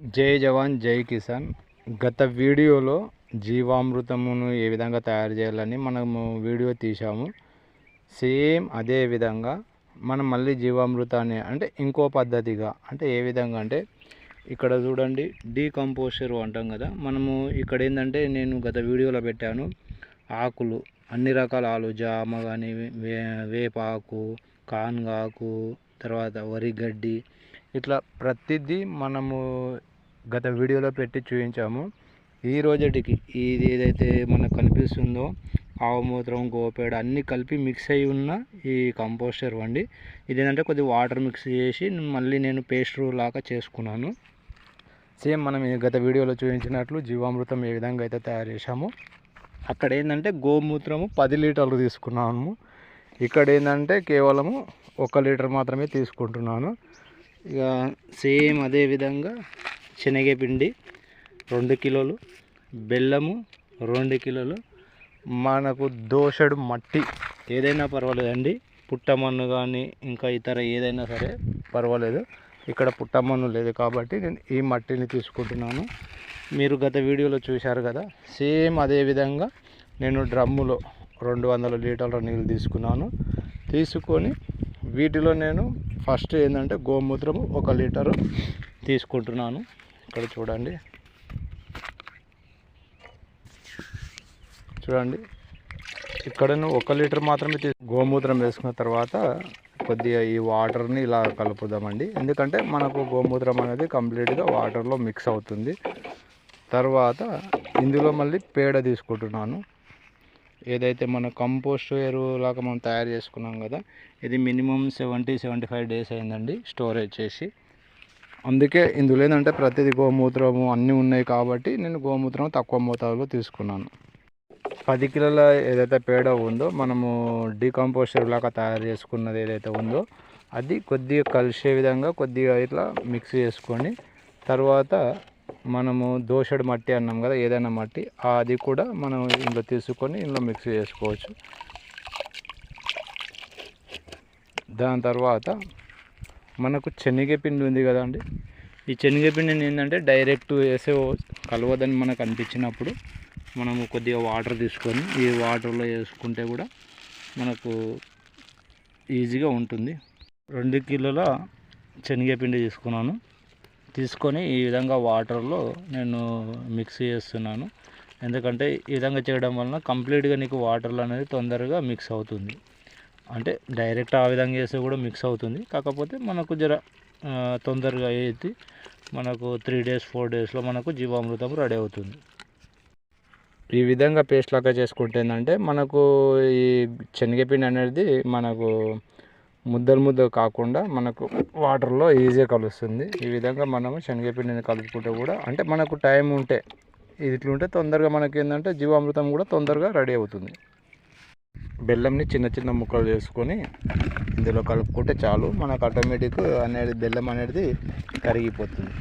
జై జవాన్ జై కిసాన్. గత వీడియోలో జీవామృతమును ఏ విధంగా తయారు చేయాలని మనము వీడియో తీసాము. సేమ్ అదే విధంగా మనం మళ్ళీ జీవామృతాన్ని అంటే ఇంకో పద్ధతిగా అంటే ఏ విధంగా అంటే ఇక్కడ చూడండి, డీకంపోజర్ అంటాం కదా. మనము ఇక్కడ ఏంటంటే నేను గత వీడియోలో పెట్టాను ఆకులు, అన్ని రకాల ఆకులు, జామ కానీ, వేపాకు, కాన్గాకు, తర్వాత వరిగడ్డి, ఇట్లా ప్రతిదీ మనము గత వీడియోలో పెట్టి చూపించాము. ఈ రోజుటికి ఇది ఏదైతే మనకు కనిపిస్తుందో ఆవుమూత్రం, గోపేడ అన్నీ కలిపి మిక్స్ అయి ఉన్న ఈ కంపోస్టర్ వండి ఇదేంటంటే కొద్దిగా వాటర్ మిక్స్ చేసి మళ్ళీ నేను పేస్ట్ లాగా చేసుకున్నాను. సేమ్ మనం గత వీడియోలో చూపించినట్లు జీవామృతం ఏ విధంగా అయితే తయారు చేసామో అక్కడ ఏంటంటే గోమూత్రము 10 లీటర్లు తీసుకున్నాము. ఇక్కడ ఏంటంటే కేవలము 1 లీటర్ మాత్రమే తీసుకుంటున్నాను. ఇక సేమ్ అదే విధంగా శనగపిండి 2 కిలోలు, బెల్లము 2 కిలోలు, మనకు దోసెడు మట్టి ఏదైనా పర్వాలేదండి, పుట్టమన్ను కానీ ఇంకా ఇతర ఏదైనా సరే పర్వాలేదు. ఇక్కడ పుట్టమన్ను లేదు కాబట్టి నేను ఈ మట్టిని తీసుకుంటున్నాను. మీరు గత వీడియోలో చూశారు కదా, సేమ్ అదే విధంగా నేను డ్రమ్ములో 200 లీటర్ల నీళ్ళు తీసుకున్నాను. తీసుకొని వీటిలో నేను ఫస్ట్ ఏంటంటే గోమూత్రము 1 లీటరు తీసుకుంటున్నాను. ఇక్కడ చూడండి, ఇక్కడ 1 లీటర్ మాత్రమే గోమూత్రం వేసుకున్న తర్వాత కొద్దిగా ఈ వాటర్ని ఇలా కలుపుదామండి. ఎందుకంటే మనకు గోమూత్రం అనేది కంప్లీట్గా వాటర్లో మిక్స్ అవుతుంది. తర్వాత ఇందులో మళ్ళీ పేడ తీసుకుంటున్నాను. ఏదైతే మన కంపోస్ట్ ఎరువులాగా మనం తయారు చేసుకున్నాం కదా, ఇది మినిమం 70-75 డేస్ అయిందండి స్టోరేజ్ చేసి. అందుకే ఇందులో ఏంటంటే ప్రతిదీ గోమూత్రము అన్నీ ఉన్నాయి కాబట్టి నేను గోమూత్రం తక్కువ మోతాదులో తీసుకున్నాను. 10 కిలోల ఏదైతే పేడ ఉందో మనము డీకంపోస్టర్ లాగా తయారు చేసుకున్నది ఏదైతే ఉందో అది కొద్దిగా కలిసే విధంగా కొద్దిగా ఇట్లా మిక్స్ చేసుకొని, తర్వాత మనము దోసెడు మట్టి అన్నాం కదా, ఏదైనా మట్టి అది కూడా మనం ఇందులో తీసుకొని ఇందులో మిక్స్ చేసుకోవచ్చు. దాని తర్వాత మనకు శనగపిండి ఉంది కదండి, ఈ శనగపిండిని ఏంటంటే డైరెక్ట్ వేసే కలవదని మనకు అనిపించినప్పుడు మనము కొద్దిగా వాటర్ తీసుకొని ఈ వాటర్లో వేసుకుంటే కూడా మనకు ఈజీగా ఉంటుంది. 2 కిలోల శనగపిండి తీసుకొని ఈ విధంగా వాటర్లో నేను మిక్స్ చేస్తున్నాను. ఎందుకంటే ఈ విధంగా చేయడం వలన కంప్లీట్గా నీకు వాటర్లో అనేది తొందరగా మిక్స్ అవుతుంది. అంటే డైరెక్ట్ ఆ విధంగా చేస్తే కూడా మిక్స్ అవుతుంది, కాకపోతే మనకు జర తొందరగా అయితే మనకు 3 డేస్ 4 డేస్లో మనకు జీవామృతం రెడీ అవుతుంది. ఈ విధంగా పేస్ట్ లాగా చేసుకుంటే ఏంటంటే మనకు ఈ శనగపిండి అనేది మనకు ముద్దలు కాకుండా మనకు వాటర్లో ఈజీగా కలుస్తుంది. ఈ విధంగా మనము శనగపిండిని కలుపుకుంటే కూడా అంటే మనకు టైం ఉంటే ఇట్లుంటే తొందరగా మనకి ఏంటంటే జీవామృతం కూడా తొందరగా రెడీ అవుతుంది. బెల్లంని చిన్న ముక్కలు చేసుకొని ఇందులో కలుపుకుంటే చాలు, మనకు ఆటోమేటిక్ అనేది బెల్లం అనేది కరిగిపోతుంది.